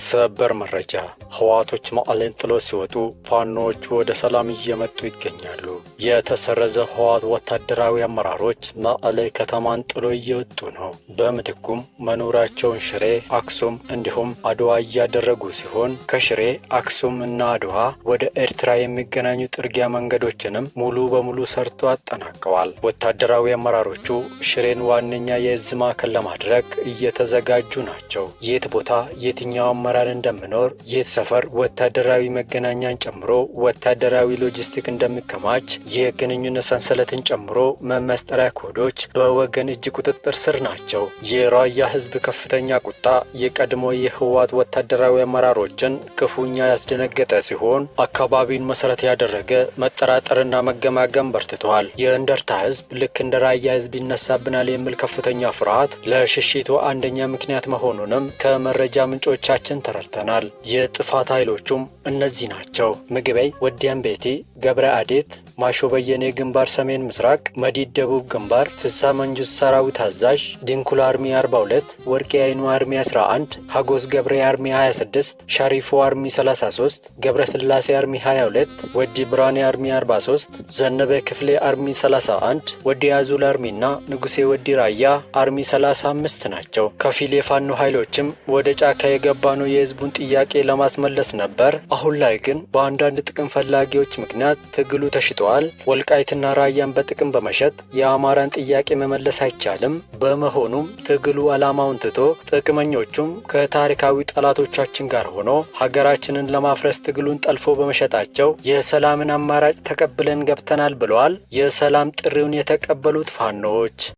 ሰበር መረጃ ህወሓቶች መቀሌን ጥለው ሲወጡ ፋኖዎች ወደ ሰላም እየመጡ ይገኛሉ። የተሰረዘ ህወሓት ወታደራዊ አመራሮች መቀሌ ከተማን ጥለው እየወጡ ነው። በምትኩም መኖራቸውን ሽሬ፣ አክሱም እንዲሁም አድዋ እያደረጉ ሲሆን ከሽሬ አክሱም እና አድዋ ወደ ኤርትራ የሚገናኙ ጥርጊያ መንገዶችንም ሙሉ በሙሉ ሰርቶ አጠናቀዋል። ወታደራዊ አመራሮቹ ሽሬን ዋነኛ የእዝ ማዕከል ለማድረግ እየተዘጋጁ ናቸው። የት ቦታ የትኛው አመራር እንደሚኖር፣ የት ሰፈር ወታደራዊ መገናኛን ጨምሮ ወታደራዊ ሎጂስቲክ እንደሚከማች፣ የግንኙነት ሰንሰለትን ጨምሮ መመስጠሪያ ኮዶች በወገን እጅ ቁጥጥር ስር ናቸው። የራያ ህዝብ ከፍተኛ ቁጣ የቀድሞ የህወሓት ወታደራዊ አመራሮችን ክፉኛ ያስደነገጠ ሲሆን አካባቢን መሰረት ያደረገ መጠራጠርና መገማገም በርትቷል። የእንደርታ ህዝብ ልክ እንደ ራያ ህዝብ ይነሳብናል የሚል ከፍተኛ ፍርሃት ለሽሽቱ አንደኛ ምክንያት መሆኑንም ከመረጃ ምንጮቻችን ተረድተናል። የጥፋት ኃይሎቹም እነዚህ ናቸው። ምግበይ ወዲያን ቤቲ፣ ገብረ አዴት፣ ማሾ በየኔ ግንባር ሰሜን ምስራቅ፣ መዲድ ደቡብ ግንባር፣ ፍሳ መንጁስ ሰራዊት አዛዥ፣ ድንኩል አርሚ 42፣ ወርቄ አይኑ አርሚ 11፣ ሀጎስ ገብሬ አርሚ 26፣ ሻሪፎ አርሚ 33፣ ገብረ ስላሴ አርሚ 22፣ ወዲ ብራኔ አርሚ 43፣ ዘነበ ክፍሌ አርሚ 31፣ ወዲ አዙል አርሚና ንጉሴ ወዲ ራያ አርሚ 35 ናቸው። ከፊል የፋኖ ኃይሎችም ወደ ጫካ የገባ ነው የህዝቡን ጥያቄ ለማስመለስ ነበር። አሁን ላይ ግን በአንዳንድ ጥቅም ፈላጊዎች ምክንያት ትግሉ ተሽጧል። ወልቃይትና ራያን በጥቅም በመሸጥ የአማራን ጥያቄ መመለስ አይቻልም። በመሆኑም ትግሉ ዓላማውን ትቶ ጥቅመኞቹም ከታሪካዊ ጠላቶቻችን ጋር ሆኖ ሀገራችንን ለማፍረስ ትግሉን ጠልፎ በመሸጣቸው የሰላምን አማራጭ ተቀብለን ገብተናል ብለዋል የሰላም ጥሪውን የተቀበሉት ፋኖዎች።